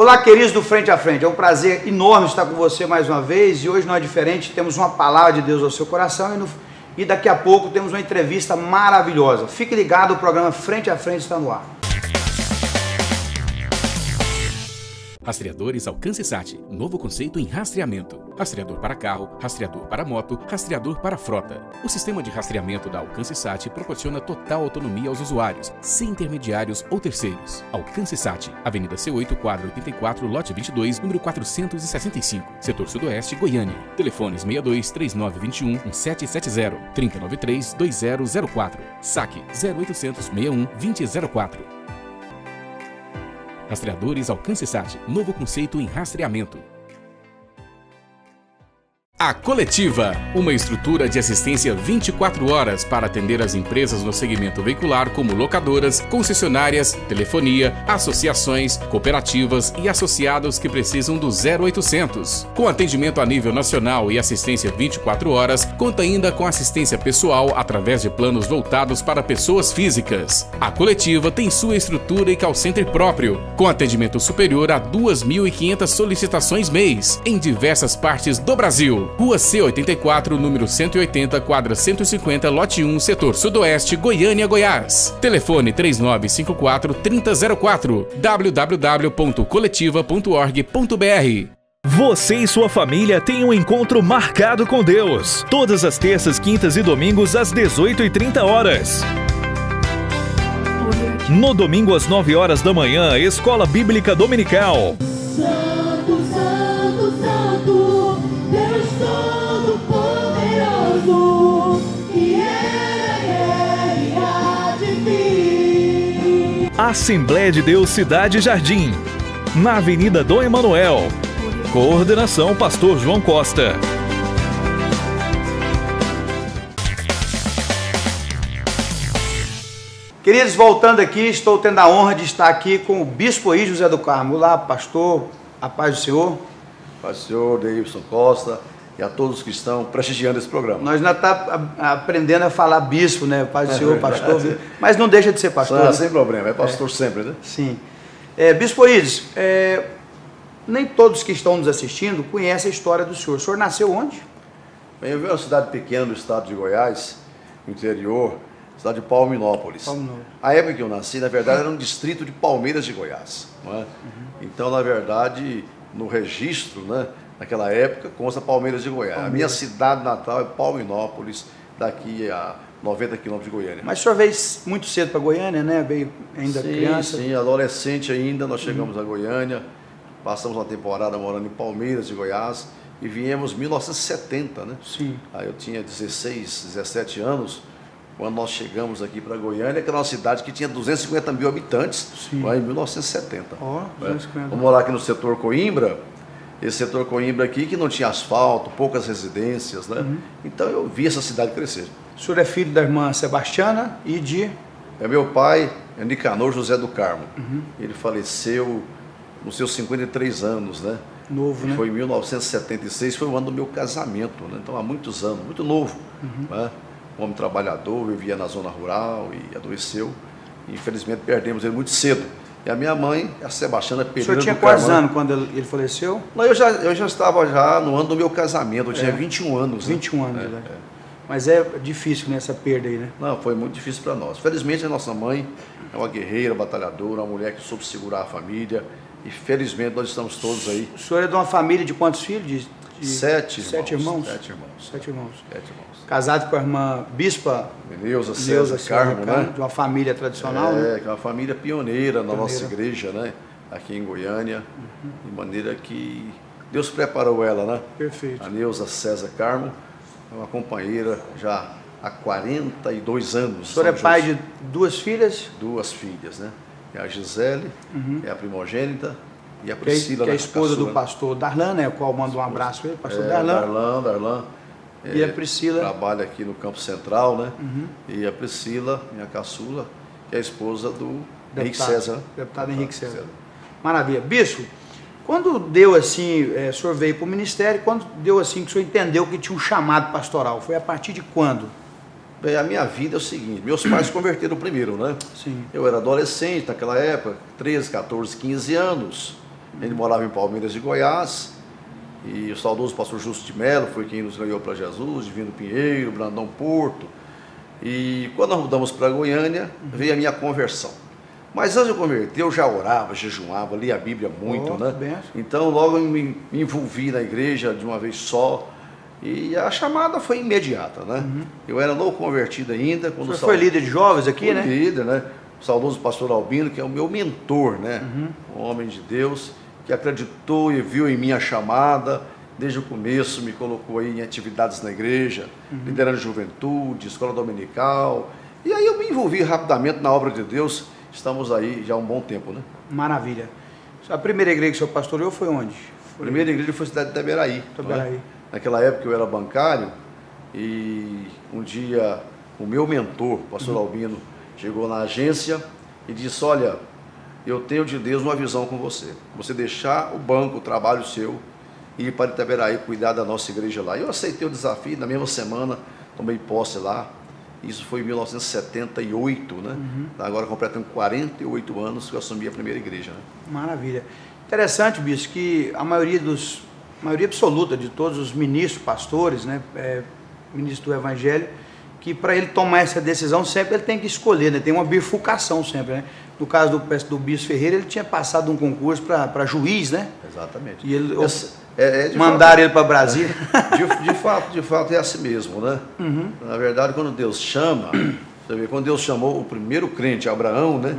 Olá, queridos do Frente a Frente, é um prazer enorme estar com você mais uma vez e hoje não é diferente, temos uma palavra de Deus ao seu coração e daqui a pouco temos uma entrevista maravilhosa. Fique ligado, o programa Frente a Frente está no ar. Rastreadores Alcance Sat, novo conceito em rastreamento. Rastreador para carro, rastreador para moto, rastreador para frota. O sistema de rastreamento da Alcance Sat proporciona total autonomia aos usuários, sem intermediários ou terceiros. Alcance Sat, Avenida C8, quadra 84, lote 22, número 465, Setor Sudoeste, Goiânia. Telefones 62 3921 1770, 3093 2004. Saque 0800 61 2004. Rastreadores Alcance Sat, novo conceito em rastreamento. A Coletiva, uma estrutura de assistência 24 horas para atender as empresas no segmento veicular como locadoras, concessionárias, telefonia, associações, cooperativas e associados que precisam do 0800. Com atendimento a nível nacional e assistência 24 horas, conta ainda com assistência pessoal através de planos voltados para pessoas físicas. A Coletiva tem sua estrutura e call center próprio, com atendimento superior a 2.500 solicitações mês, em diversas partes do Brasil. Rua C84, número 180, quadra 150, lote 1, setor sudoeste, Goiânia, Goiás. Telefone 3954-3004, www.coletiva.org.br. Você e sua família têm um encontro marcado com Deus. Todas as terças, quintas e domingos às 18h30. No domingo às 9 horas da manhã, Escola Bíblica Dominical. Assembleia de Deus Cidade Jardim, na Avenida Dom Emanuel. Coordenação Pastor João Costa. Queridos, voltando aqui, estou tendo a honra de estar aqui com o Bispo Aí José do Carmo. Olá, pastor, a paz do Senhor. Paz do Senhor, Deilson Costa e a todos que estão prestigiando esse programa. Nós ainda estamos aprendendo a falar bispo, né? Paz do Senhor, pastor, mas não deixa de ser pastor. Sem problema, é pastor sempre, né? Sim. Bispo Ides, nem todos que estão nos assistindo conhecem a história do senhor. O senhor nasceu onde? Bem, eu vim de uma cidade pequena do estado de Goiás, no interior, cidade de Palminópolis. A época que eu nasci, na verdade, era um distrito de Palmeiras de Goiás. Não é? Então, na verdade, no registro, né, naquela época, consta Palmeiras de Goiás. A minha cidade natal é Palminópolis, daqui a 90 quilômetros de Goiânia. Mas o senhor veio muito cedo para Goiânia, né? Veio ainda criança? Sim, adolescente ainda, nós chegamos a Goiânia, passamos uma temporada morando em Palmeiras de Goiás e viemos em 1970, né? Sim. Aí eu tinha 16, 17 anos, quando nós chegamos aqui para Goiânia, que era uma cidade que tinha 250 mil habitantes, lá em 1970. 250. Vamos morar aqui no setor Coimbra, esse setor Coimbra aqui que não tinha asfalto, poucas residências, né? Então eu vi essa cidade crescer. O senhor é filho da irmã Sebastiana e de... Meu pai é Nicanor José do Carmo. Ele faleceu nos seus 53 anos, né? Novo, né? Foi em 1976, foi o ano do meu casamento, né? Então há muitos anos, muito novo, né? Um homem trabalhador, vivia na zona rural e adoeceu. Infelizmente perdemos ele muito cedo. E a minha mãe, a Sebastiana Pereira. O senhor tinha quantos anos quando ele faleceu? Não, eu já estava no ano do meu casamento, eu tinha 21 anos. 21 anos, né? Mas é difícil nessa perda aí, né? Não, foi muito difícil para nós. Felizmente a nossa mãe é uma guerreira, batalhadora, uma mulher que soube segurar a família. E felizmente nós estamos todos aí. O senhor é de uma família de quantos filhos? Sete irmãos. Casado com a irmã Bispa Neuza César Carmo, né? De uma família tradicional, né? Que é uma família pioneira na nossa igreja, né? Aqui em Goiânia, de maneira que Deus preparou ela, né? Perfeito. A Neuza César Carmo é uma companheira já há 42 anos. O senhor é pai de duas filhas? Duas filhas, né? É a Gisele, é a primogênita, e a Priscila, que é a esposa do pastor Darlan, né? O qual manda um abraço para ele, pastor Darlan. Darlan. E a Priscila? Trabalha aqui no Campo Central, né? E a Priscila, minha caçula, que é a esposa do Henrique César. Deputado Henrique César. Maravilha. Bispo, quando deu assim, o senhor veio para o ministério, quando deu assim que o senhor entendeu que tinha um chamado pastoral? Foi a partir de quando? Bem, a minha vida é o seguinte, meus pais se converteram primeiro, né? Sim. Eu era adolescente naquela época, 13, 14, 15 anos. Ele morava em Palmeiras de Goiás, e o saudoso pastor Justo de Mello foi quem nos ganhou para Jesus, Divino Pinheiro, Brandão Porto. E quando nós mudamos para Goiânia, veio a minha conversão. Mas antes de eu converter, eu já orava, jejuava, lia a Bíblia muito, né? Benção. Então logo eu me envolvi na igreja de uma vez só. E a chamada foi imediata, né? Eu era novo convertido ainda. Quando o senhor foi líder de jovens aqui, fui né? líder, né? O saudoso pastor Albino, que é o meu mentor, né? Um homem de Deus, que acreditou e viu em mim a chamada. Desde o começo me colocou aí em atividades na igreja, liderando juventude, escola dominical. E aí eu me envolvi rapidamente na obra de Deus. Estamos aí já há um bom tempo, né? Maravilha. A primeira igreja que o senhor pastoreou foi onde? A primeira igreja foi a cidade de Itaberaí. Itaberaí. Né? Naquela época eu era bancário e um dia o meu mentor, o pastor Albino, chegou na agência e disse: olha, eu tenho de Deus uma visão com você. Você deixar o banco, o trabalho seu, e ir para Itaberaí cuidar da nossa igreja lá. Eu aceitei o desafio, na mesma semana tomei posse lá. Isso foi em 1978, né? Agora completando 48 anos que eu assumi a primeira igreja. Né? Maravilha. Interessante, bispo, que a maioria absoluta de todos os ministros, pastores, né? Ministros do Evangelho, que para ele tomar essa decisão sempre ele tem que escolher, né? Tem uma bifurcação sempre, né? No caso do bispo Ferreira, ele tinha passado um concurso para juiz, né? Exatamente. E ele mandaram ele para Brasília. De fato é assim mesmo, né? Na verdade, quando Deus chama, você vê, quando Deus chamou o primeiro crente, Abraão, né?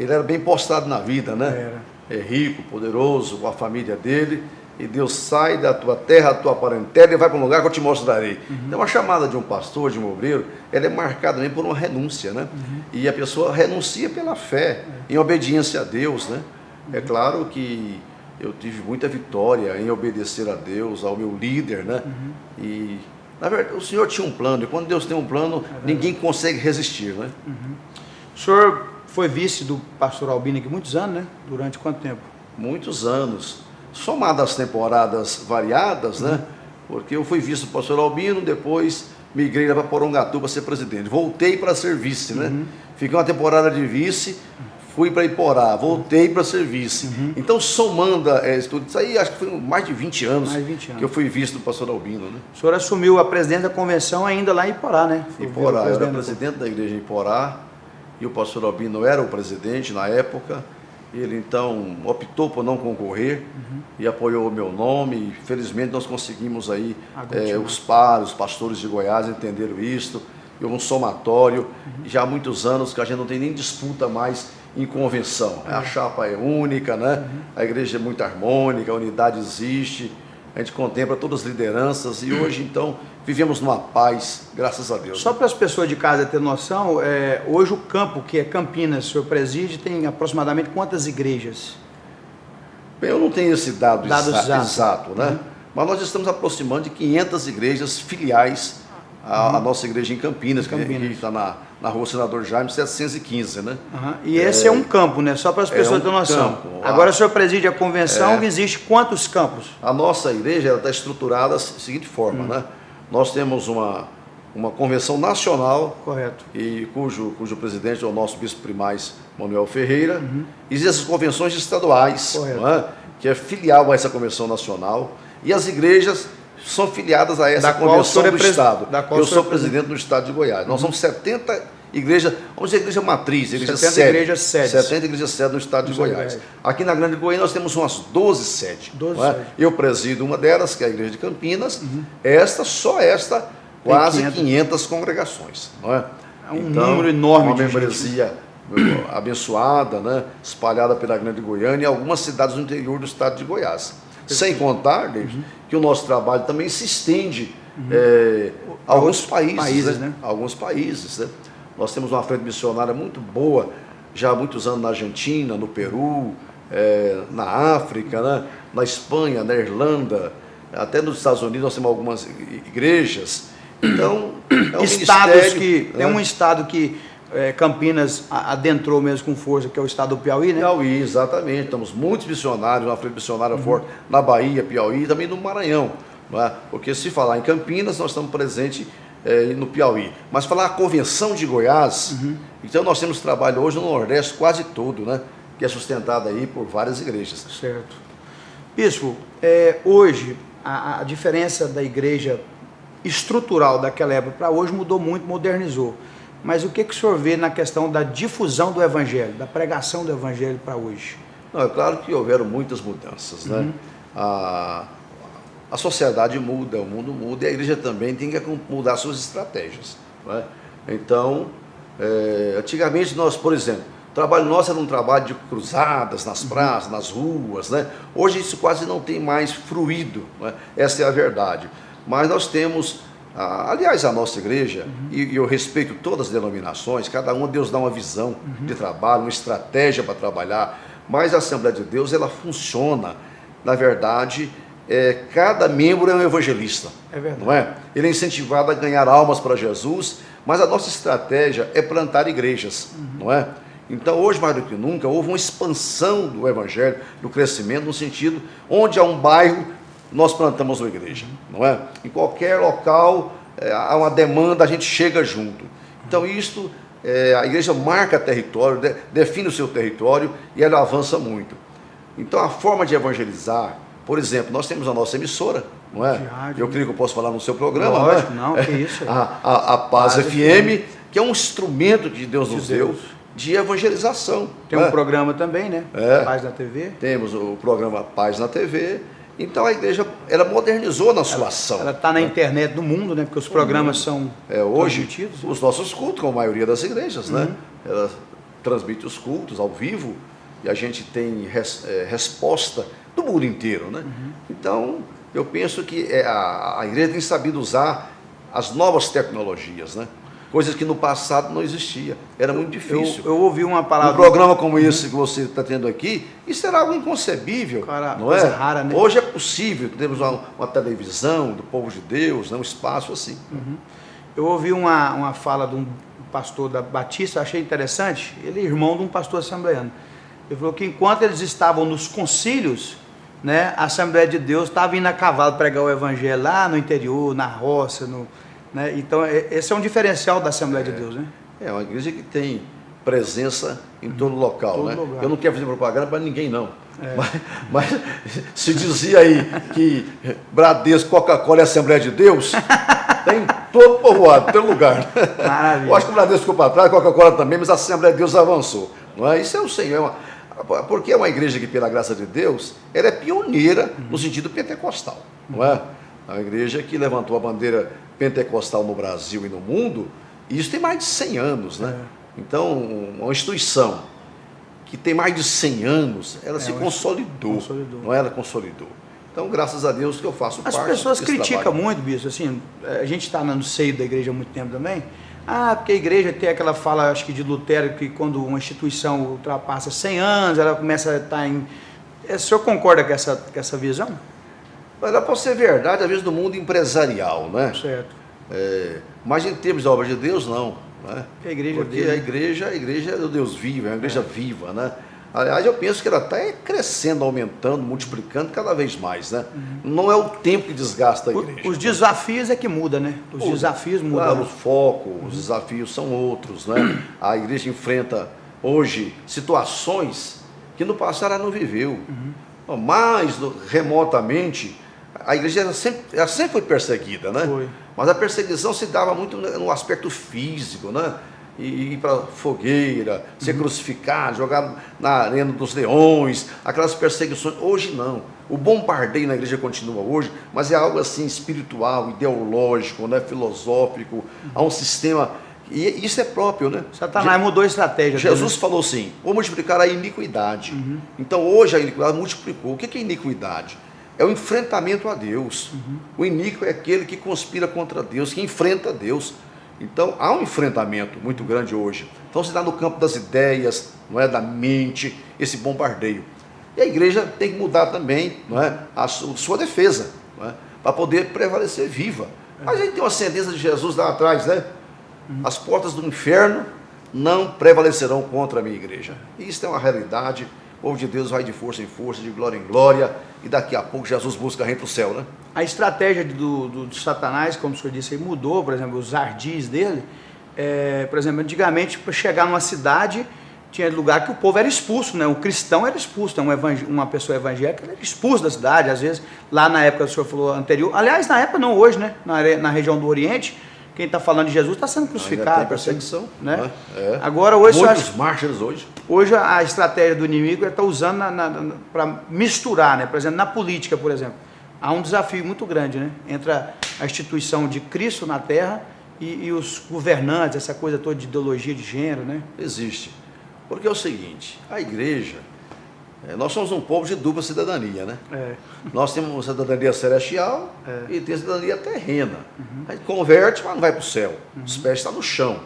Ele era bem postado na vida, né? É rico, poderoso, com a família dele. E Deus sai da tua terra, da tua parentela e vai para um lugar que eu te mostrarei. Então a chamada de um pastor, de um obreiro, ela é marcada também por uma renúncia, né? E a pessoa renuncia pela fé, em obediência a Deus, né? É claro que eu tive muita vitória em obedecer a Deus, ao meu líder, né? E, na verdade, o Senhor tinha um plano, e quando Deus tem um plano, ninguém consegue resistir, né? O senhor foi vice do pastor Albino aqui muitos anos, né? Durante quanto tempo? Muitos anos. Somado às temporadas variadas, né? Porque eu fui vice do pastor Albino, depois migrei para Porongatu para ser presidente. Voltei para ser vice, né? Fiquei uma temporada de vice, fui para Iporá, voltei para ser vice. Então, somando tudo isso aí, acho que foi mais de 20 anos, que eu fui vice do pastor Albino, né? O senhor assumiu a presidência da convenção ainda lá em Iporá, né? Iporá, eu era presidente da igreja em Iporá, e o pastor Albino era o presidente na época. Ele então optou por não concorrer e apoiou o meu nome. E, felizmente nós conseguimos aí, os pastores de Goiás entenderam isto. E um somatório, já há muitos anos que a gente não tem nem disputa mais em convenção. A chapa é única, né? A igreja é muito harmônica, a unidade existe, a gente contempla todas as lideranças e hoje então vivemos numa paz, graças a Deus. Só para as pessoas de casa terem noção, hoje o campo, que é Campinas, o senhor preside, tem aproximadamente quantas igrejas? Bem, eu não tenho esse dado exato, né? Mas nós estamos aproximando de 500 igrejas filiais à nossa igreja em Campinas, que está na rua Senador Jaime 715, né? E esse é um campo, né? Só para as pessoas terem noção. Agora o senhor preside a convenção, existe quantos campos? A nossa igreja está estruturada da seguinte forma, né? Nós temos uma convenção nacional, correto, e cujo presidente é o nosso bispo primaz Manuel Ferreira. Existem essas convenções estaduais, não é? Que é filial a essa convenção nacional, e as igrejas são filiadas a essa convenção do Estado. Eu sou presidente do Estado de Goiás. Nós somos 70 igrejas, vamos dizer igreja matriz, igreja 70 igrejas sedes. 70 igrejas sedes no Estado de Goiás. Aqui na Grande Goiânia nós temos umas 12 sedes. Eu presido uma delas, que é a igreja de Campinas. Só esta, quase 500 congregações. Não é? É um número enorme de membresia abençoada, né? Espalhada pela Grande Goiânia e algumas cidades do interior do Estado de Goiás. Sem contar, que o nosso trabalho também se estende a alguns países, né? Alguns países, né? Nós temos uma frente missionária muito boa, já há muitos anos na Argentina, no Peru, na África, né? Na Espanha, na Irlanda, até nos Estados Unidos nós temos algumas igrejas. Então, é um estados que tem um estado que Campinas adentrou mesmo com força, que é o estado do Piauí, né? Piauí, exatamente. Temos muitos missionários, uma frente missionária forte na Bahia, Piauí e também no Maranhão. Não é? Porque se falar em Campinas, nós estamos presentes no Piauí. Mas falar a convenção de Goiás, então nós temos trabalho hoje no Nordeste quase todo, né? Que é sustentado aí por várias igrejas. Certo. Bispo, hoje a diferença da igreja estrutural daquela época para hoje mudou muito, modernizou. Mas o que o senhor vê na questão da difusão do evangelho, da pregação do evangelho para hoje? Não, é claro que houveram muitas mudanças, né? A sociedade muda, o mundo muda, e a igreja também tem que mudar suas estratégias, né? Então, antigamente nós, por exemplo, o trabalho nosso era um trabalho de cruzadas nas praças, nas ruas, né? Hoje isso quase não tem mais fluído, né? Essa é a verdade. Mas nós temos, aliás, a nossa igreja, e eu respeito todas as denominações, cada uma Deus dá uma visão de trabalho, uma estratégia para trabalhar, mas a Assembleia de Deus, ela funciona, na verdade, cada membro é um evangelista, não é? Ele é incentivado a ganhar almas para Jesus, mas a nossa estratégia é plantar igrejas, não é? Então, hoje, mais do que nunca, houve uma expansão do evangelho, do crescimento, no sentido, onde há um bairro, nós plantamos uma igreja, não é? Em qualquer local, há uma demanda, a gente chega junto. Então, isto, a igreja marca território, define o seu território e ela avança muito. Então, a forma de evangelizar, por exemplo, nós temos a nossa emissora, não é? Eu creio que eu posso falar no seu programa, lógico, não é? Não, que isso é. A Paz FM, que é um instrumento que Deus nos deu de evangelização. Tem um programa também, né? Paz na TV. Temos o programa Paz na TV. Então a igreja, ela modernizou na sua ação. Ela está na internet do mundo, né? Porque os programas são hoje, transmitidos. Os nossos cultos, como a maioria das igrejas, né? Ela transmite os cultos ao vivo e a gente tem resposta do mundo inteiro, né? Então, eu penso que a igreja tem sabido usar as novas tecnologias, né? Coisas que no passado não existia, era muito difícil. Eu ouvi uma palavra... Um programa como esse que você está tendo aqui, isso era algo inconcebível, não é? Rara, né? Hoje é possível, temos uma televisão do povo de Deus, né? Um espaço assim. Eu ouvi uma fala de um pastor da Batista, achei interessante, ele é irmão de um pastor assembleano. Ele falou que enquanto eles estavam nos concílios, né, a Assembleia de Deus estava indo a cavalo pregar o evangelho lá no interior, na roça, né? Então, esse é um diferencial da Assembleia de Deus, né? É uma igreja que tem presença em todo local, né? Lugar. Eu não quero fazer propaganda para ninguém, não. Mas se dizia aí que Bradesco, Coca-Cola é Assembleia de Deus, tem todo povoado, todo lugar. Maravilha. Eu acho que o Bradesco ficou para trás, Coca-Cola também, mas a Assembleia de Deus avançou. Não é? Isso é o Senhor. Porque é uma igreja que, pela graça de Deus, ela é pioneira no sentido pentecostal. Não é? É uma igreja que levantou a bandeira pentecostal no Brasil e no mundo, e isso tem mais de 100 anos, né? Então, uma instituição que tem mais de 100 anos, ela se consolidou, não é? Ela consolidou. Então, graças a Deus que eu faço parte desse trabalho. As pessoas criticam muito, bispo, assim, a gente está no seio da igreja há muito tempo também, porque a igreja tem aquela fala, acho que de Lutero, que quando uma instituição ultrapassa 100 anos, ela começa a estar em... O senhor concorda com essa visão? Ela pode ser verdade, às vezes, do mundo empresarial, né? Certo. Mas em termos da obra de Deus, não. Né? A igreja porque a igreja é do Deus vivo, é uma igreja viva, né? Aliás, eu penso que ela está crescendo, aumentando, multiplicando cada vez mais, né? Não é o tempo que desgasta a igreja. Os desafios é que mudam, né? Os desafios mudam. Claro, o foco, os desafios são outros, né? A igreja enfrenta hoje situações que no passado ela não viveu. Mais remotamente, a igreja ela sempre foi perseguida, né? Foi. Mas a perseguição se dava muito no aspecto físico, né? Ir para fogueira, ser crucificado, jogado na arena dos leões, aquelas perseguições. Hoje não. O bombardeio na igreja continua hoje, mas é algo assim espiritual, ideológico, né? Filosófico, há um sistema, e isso é próprio, né? Satanás mudou a estratégia. Jesus falou assim, vou multiplicar a iniquidade. Então hoje a iniquidade multiplicou. O que é iniquidade? É o enfrentamento a Deus. O iníquo é aquele que conspira contra Deus, que enfrenta Deus. Então, há um enfrentamento muito grande hoje. Então, se dá no campo das ideias, não é, da mente, esse bombardeio. E a igreja tem que mudar também, não é, a sua defesa, não é, para poder prevalecer viva. Mas a gente tem uma sentença de Jesus lá atrás, né? As portas do inferno não prevalecerão contra a minha igreja. E isso é uma realidade. O povo de Deus vai de força em força, de glória em glória, e daqui a pouco Jesus busca a gente para o céu, né? A estratégia do Satanás, como o senhor disse, aí, mudou, por exemplo, os ardis dele. Por exemplo, antigamente, para chegar numa cidade, tinha lugar que o povo era expulso, né? O cristão era expulso, né? Uma pessoa evangélica era expulso da cidade, às vezes, lá na época, o senhor falou anterior, aliás, na época não, hoje, né? Na região do Oriente, quem está falando de Jesus está sendo crucificado. Tem perseguição, né? Agora, hoje, muitos mártires hoje. Hoje a estratégia do inimigo está usando para misturar, né? Por exemplo, na política, por exemplo, há um desafio muito grande, né? Entre a instituição de Cristo na Terra e os governantes, essa coisa toda de ideologia de gênero, né? Existe. Porque é o seguinte, a igreja, nós somos um povo de dupla cidadania, né? Nós temos cidadania celestial e tem cidadania terrena. A gente converte, mas não vai para o céu. Os pés estão no chão.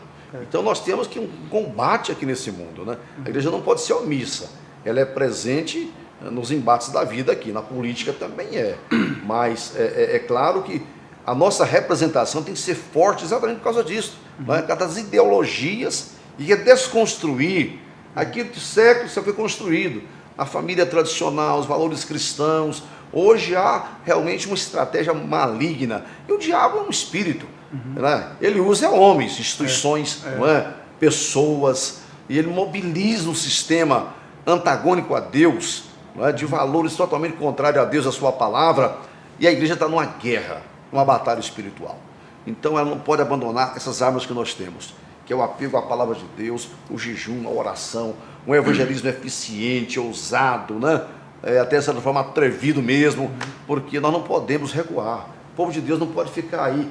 Então nós temos que um combate aqui nesse mundo, né? A igreja não pode ser omissa. Ela é presente nos embates da vida aqui, na política também é. Mas é claro que a nossa representação tem que ser forte exatamente por causa disso. Por causa das ideologias e desconstruir aquilo que séculos foi construído, a família tradicional, os valores cristãos. Hoje há realmente uma estratégia maligna. E o diabo é um espírito. Né? Ele usa homens, instituições, não é? Pessoas, e ele mobiliza um sistema antagônico a Deus, não é? De valores totalmente contrários a Deus, a sua palavra, e a igreja está numa guerra, numa batalha espiritual. Então ela não pode abandonar essas armas que nós temos, que é o apego à palavra de Deus, o jejum, a oração, um evangelismo eficiente, ousado, né? Até de certa forma atrevido mesmo, porque nós não podemos recuar. O povo de Deus não pode ficar aí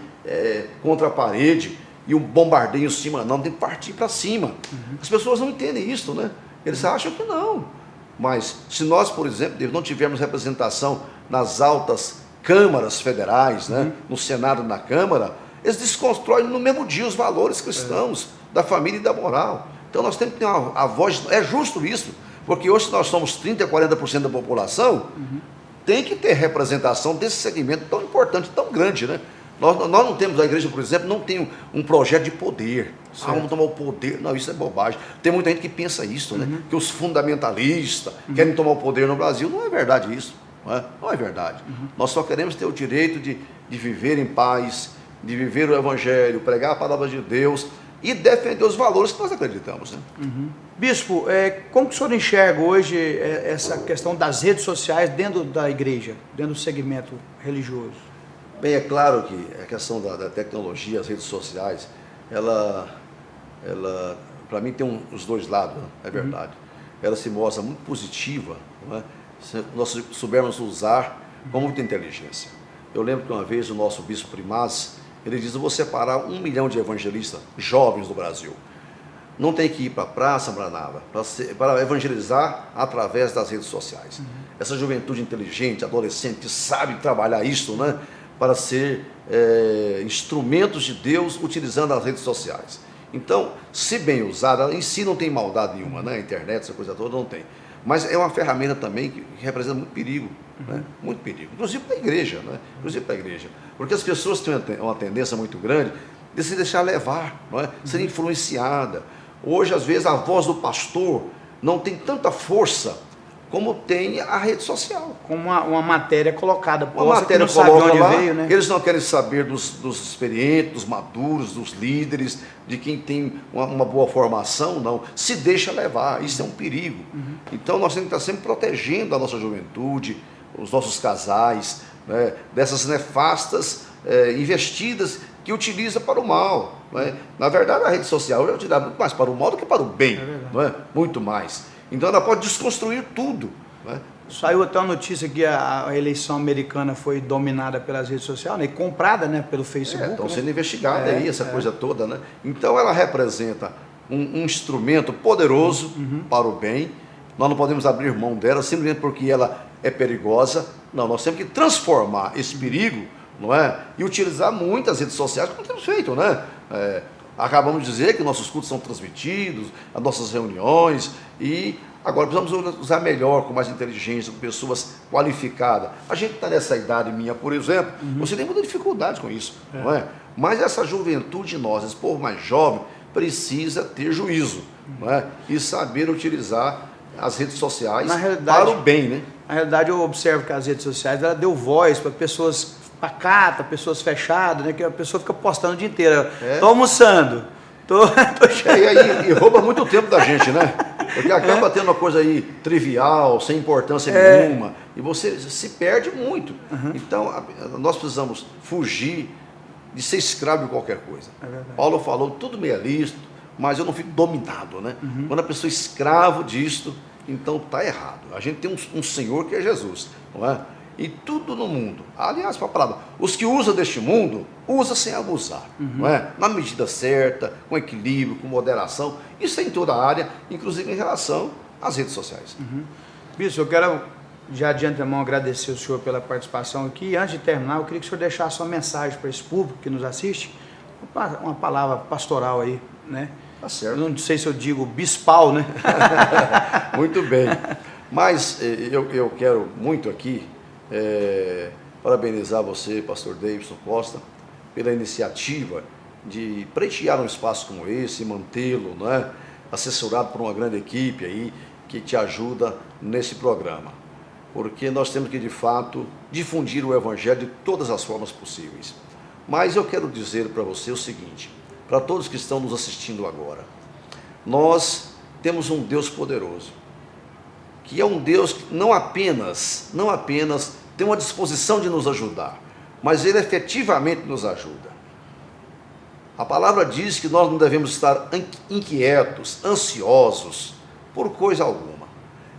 contra a parede e um bombardeio em cima, não, tem que partir para cima. As pessoas não entendem isso, né? Eles acham que não. Mas se nós, por exemplo, não tivermos representação nas altas câmaras federais, né? No Senado e na Câmara, eles desconstroem no mesmo dia os valores cristãos, da família e da moral. Então nós temos que ter a voz, é justo isso, porque hoje nós somos 30% a 40% da população, tem que ter representação desse segmento tão importante, tão grande, né? Nós não temos, a igreja, por exemplo, não tem um projeto de poder. Vamos tomar o poder. Não, isso é bobagem. Tem muita gente que pensa isso, né? Que os fundamentalistas querem tomar o poder no Brasil. Não é verdade isso. Não é verdade. Nós só queremos ter o direito de viver em paz, de viver o Evangelho, pregar a palavra de Deus e defender os valores que nós acreditamos, né? Bispo, como que o senhor enxerga hoje essa questão das redes sociais dentro da igreja, dentro do segmento religioso? Bem, é claro que a questão da tecnologia, as redes sociais, ela para mim tem os dois lados, né? É verdade. Ela se mostra muito positiva, não é? Se nós soubermos usar com muita inteligência. Eu lembro que uma vez o nosso bispo Primaz, ele diz: eu vou separar 1 milhão de evangelistas jovens do Brasil. Não tem que ir para a praça, para nada, para evangelizar através das redes sociais. Essa juventude inteligente, adolescente, que sabe trabalhar isso, né? Para ser instrumentos de Deus utilizando as redes sociais. Então, se bem usada, ela em si não tem maldade nenhuma, né? A internet, essa coisa toda, não tem. Mas é uma ferramenta também que representa muito perigo, né? Muito perigo, inclusive para a igreja, né? Inclusive para a igreja, porque as pessoas têm uma tendência muito grande de se deixar levar, não é? Ser influenciada. Hoje, às vezes, a voz do pastor não tem tanta força como tem a rede social. Como uma matéria colocada, uma matéria que não sabe onde lá, veio, né? Eles não querem saber dos experientes, dos maduros, dos líderes, de quem tem uma boa formação, não. Se deixa levar, isso é um perigo. Então nós temos que estar sempre protegendo a nossa juventude, os nossos casais, né, dessas nefastas investidas que utiliza para o mal. Né? Na verdade, a rede social é utilizada muito mais para o mal do que para o bem, não é? Muito mais. Então ela pode desconstruir tudo. Né? Saiu até uma notícia que a eleição americana foi dominada pelas redes sociais, né? E comprada, né, pelo Facebook. Estão sendo investigadas aí, essa coisa toda. Né? Então ela representa um instrumento poderoso para o bem. Nós não podemos abrir mão dela simplesmente porque ela é perigosa. Não, nós temos que transformar esse perigo, não é? E utilizar muitas redes sociais, como temos feito, né? Acabamos de dizer que nossos cultos são transmitidos, as nossas reuniões, e agora precisamos usar melhor, com mais inteligência, com pessoas qualificadas. A gente está nessa idade minha, por exemplo, você tem muita dificuldade com isso, não é? Mas essa juventude nossa, esse povo mais jovem, precisa ter juízo, não é? E saber utilizar as redes sociais para o bem, né? Na realidade, eu observo que as redes sociais, ela deu voz para pessoas pacatas, pessoas fechadas, né? Que a pessoa fica postando o dia inteiro. Tô almoçando, tô e rouba muito tempo da gente, né? Porque acaba tendo uma coisa aí trivial, sem importância nenhuma, e você se perde muito. Então, nós precisamos fugir de ser escravo de qualquer coisa. Paulo falou, tudo me é lícito, mas eu não fico dominado, né? Quando a pessoa é escravo disto, então está errado. A gente tem um Senhor que é Jesus, não é? E tudo no mundo, aliás, para a palavra, os que usam deste mundo, usa sem abusar, não é? Na medida certa, com equilíbrio, com moderação, isso é em toda a área, inclusive em relação às redes sociais. Bispo, eu quero já de antemão agradecer o senhor pela participação aqui, e antes de terminar, eu queria que o senhor deixasse uma mensagem para esse público que nos assiste, uma palavra pastoral aí, né? Tá certo. Eu não sei se eu digo bispal, né? Muito bem, mas eu quero muito aqui parabenizar você, pastor Davidson Costa, pela iniciativa de pretear um espaço como esse, mantê-lo, não é? Assessorado por uma grande equipe aí, que te ajuda nesse programa. Porque nós temos que, de fato, difundir o Evangelho de todas as formas possíveis. Mas eu quero dizer para você o seguinte, para todos que estão nos assistindo agora, nós temos um Deus poderoso, que é um Deus que não apenas tem uma disposição de nos ajudar, mas Ele efetivamente nos ajuda. A palavra diz que nós não devemos estar inquietos, ansiosos, por coisa alguma.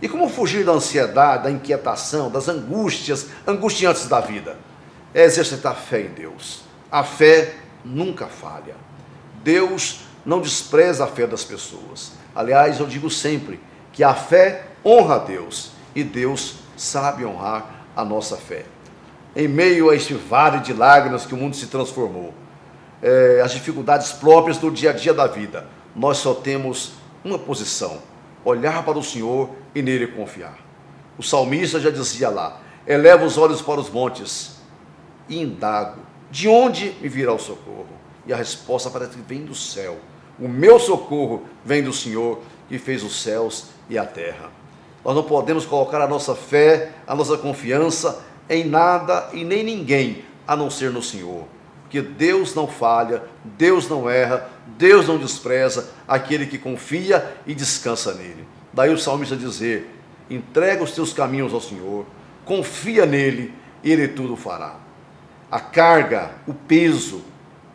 E como fugir da ansiedade, da inquietação, das angústias angustiantes da vida? É exercitar fé em Deus. A fé nunca falha. Deus não despreza a fé das pessoas. Aliás, eu digo sempre que a fé honra a Deus e Deus sabe honrar a nossa fé. Em meio a este vale de lágrimas que o mundo se transformou, as dificuldades próprias do dia a dia da vida, nós só temos uma posição: olhar para o Senhor e nele confiar. O salmista já dizia lá: eleva os olhos para os montes e indago, de onde me virá o socorro? E a resposta parece que vem do céu. O meu socorro vem do Senhor, que fez os céus e a terra. Nós não podemos colocar a nossa fé, a nossa confiança em nada e nem ninguém, a não ser no Senhor. Porque Deus não falha, Deus não erra, Deus não despreza aquele que confia e descansa nele. Daí o salmista dizer: entrega os teus caminhos ao Senhor, confia nele e ele tudo fará. A carga, o peso,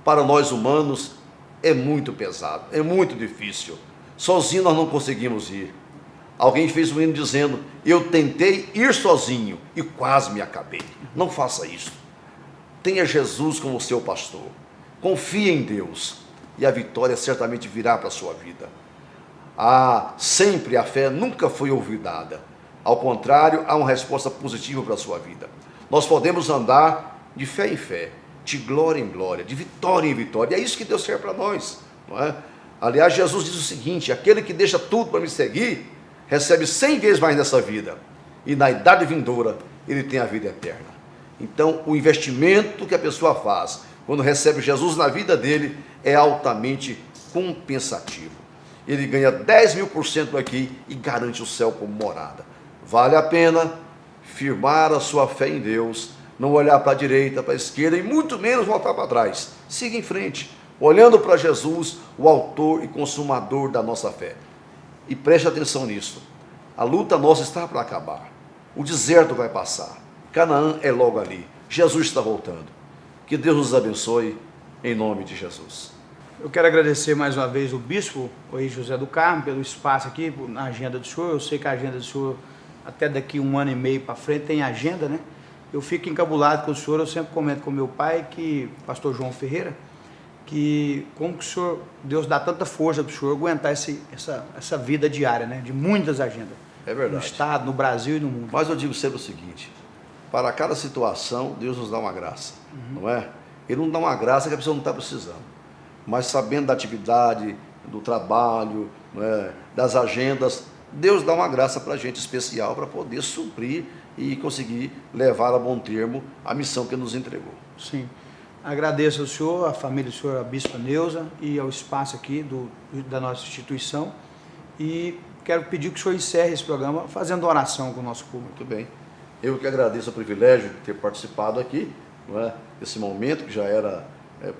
para nós humanos é muito pesado, é muito difícil. Sozinho nós não conseguimos ir. Alguém fez um hino dizendo: eu tentei ir sozinho e quase me acabei. Não faça isso. Tenha Jesus como seu pastor. Confie em Deus e a vitória certamente virá para a sua vida. Sempre a fé nunca foi olvidada. Ao contrário, há uma resposta positiva para a sua vida. Nós podemos andar de fé em fé, de glória em glória, de vitória em vitória. E é isso que Deus quer para nós, não é? Aliás, Jesus diz o seguinte: aquele que deixa tudo para me seguir, recebe 100 vezes mais nessa vida, e na idade vindoura, ele tem a vida eterna. Então, o investimento que a pessoa faz, quando recebe Jesus na vida dele, é altamente compensativo. Ele ganha 10.000% aqui e garante o céu como morada. Vale a pena firmar a sua fé em Deus, não olhar para a direita, para a esquerda e muito menos voltar para trás. Siga em frente, olhando para Jesus, o autor e consumador da nossa fé. E preste atenção nisso. A luta nossa está para acabar. O deserto vai passar. Canaã é logo ali. Jesus está voltando. Que Deus nos abençoe, em nome de Jesus. Eu quero agradecer mais uma vez o bispo, o José do Carmo, pelo espaço aqui na agenda do senhor. Eu sei que a agenda do senhor, até daqui 1 ano e meio para frente, tem agenda, né? Eu fico encabulado com o senhor. Eu sempre comento com meu pai, que pastor João Ferreira, que como que o senhor, Deus dá tanta força para o senhor aguentar essa vida diária, né? De muitas agendas. É verdade. No estado, no Brasil e no mundo. Mas eu digo sempre o seguinte: para cada situação, Deus nos dá uma graça, não é? Ele não dá uma graça que a pessoa não está precisando. Mas sabendo da atividade, do trabalho, não é? Das agendas, Deus dá uma graça para a gente especial para poder suprir e conseguir levar a bom termo a missão que nos entregou. Sim. Agradeço ao senhor, à família do senhor, a bispa Neuza e ao espaço aqui da nossa instituição. E quero pedir que o senhor encerre esse programa fazendo oração com o nosso público. Muito bem. Eu que agradeço o privilégio de ter participado aqui, não é? Esse momento que já era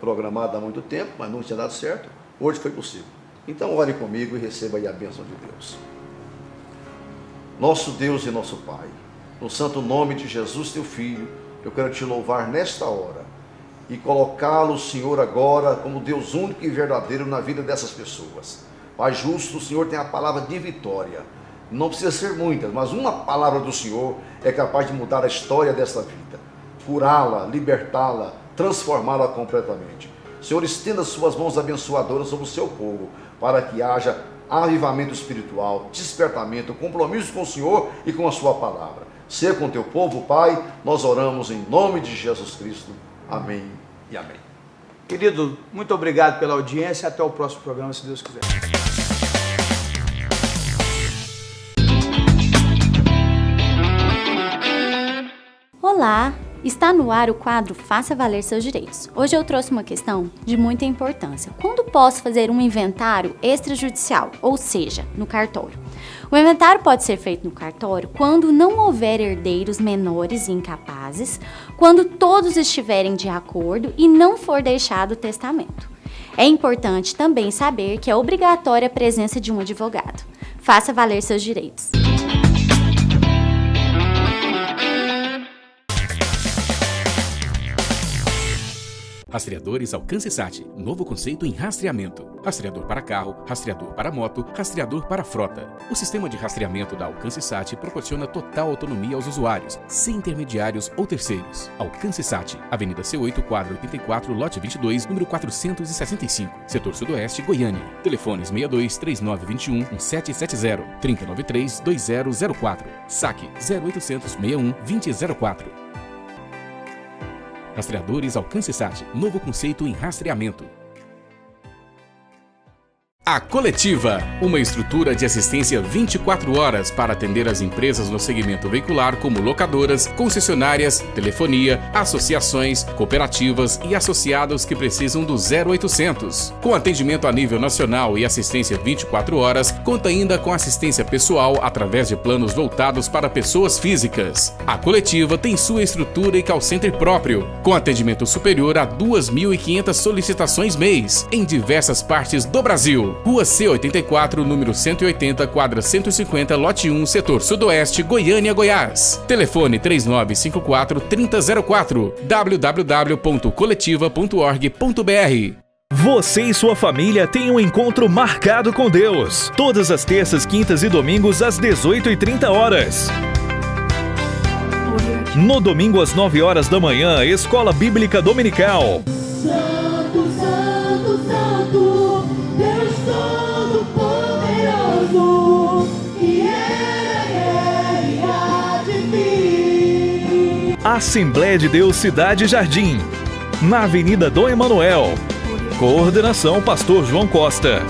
programado há muito tempo, mas não tinha dado certo. Hoje foi possível. Então ore comigo e receba aí a bênção de Deus. Nosso Deus e nosso Pai, no santo nome de Jesus, teu Filho, eu quero te louvar nesta hora e colocá-lo, Senhor, agora como Deus único e verdadeiro na vida dessas pessoas. Pai justo, o Senhor tem a palavra de vitória. Não precisa ser muitas, mas uma palavra do Senhor é capaz de mudar a história dessa vida, curá-la, libertá-la, transformá-la completamente. Senhor, estenda suas mãos abençoadoras sobre o seu povo, para que haja avivamento espiritual, despertamento, compromisso com o Senhor e com a sua palavra. Seja com o teu povo, Pai, nós oramos em nome de Jesus Cristo. Amém e amém. Querido, muito obrigado pela audiência. Até o próximo programa, se Deus quiser. Olá! Está no ar o quadro Faça Valer Seus Direitos. Hoje eu trouxe uma questão de muita importância. Quando posso fazer um inventário extrajudicial, ou seja, no cartório? O inventário pode ser feito no cartório quando não houver herdeiros menores e incapazes, quando todos estiverem de acordo e não for deixado testamento. É importante também saber que é obrigatória a presença de um advogado. Faça valer seus direitos. Rastreadores Alcance Sat, novo conceito em rastreamento. Rastreador para carro, rastreador para moto, rastreador para frota. O sistema de rastreamento da Alcance Sat proporciona total autonomia aos usuários, sem intermediários ou terceiros. Alcance Sat, Avenida C8, quadra 84, lote 22, número 465, setor sudoeste, Goiânia. Telefones 62 3921 1770, 3093 2004. Saque 0800 61 2004. Rastreadores Alcance Sat, novo conceito em rastreamento. A Coletiva, uma estrutura de assistência 24 horas para atender as empresas no segmento veicular como locadoras, concessionárias, telefonia, associações, cooperativas e associados que precisam do 0800. Com atendimento a nível nacional e assistência 24 horas, conta ainda com assistência pessoal através de planos voltados para pessoas físicas. A Coletiva tem sua estrutura e call center próprio, com atendimento superior a 2.500 solicitações mês, em diversas partes do Brasil. Rua C84, número 180, quadra 150, lote 1, setor sudoeste, Goiânia, Goiás. Telefone 3954-3004, www.coletiva.org.br. Você e sua família têm um encontro marcado com Deus. Todas as terças, quintas e domingos às 18h30. No domingo às 9 horas da manhã, Escola Bíblica Dominical. Santo, Santo, Santo, Deus Todo-Poderoso, que era e há de vir. Assembleia de Deus Cidade Jardim, na Avenida Dom Emanuel. Coordenação Pastor João Costa.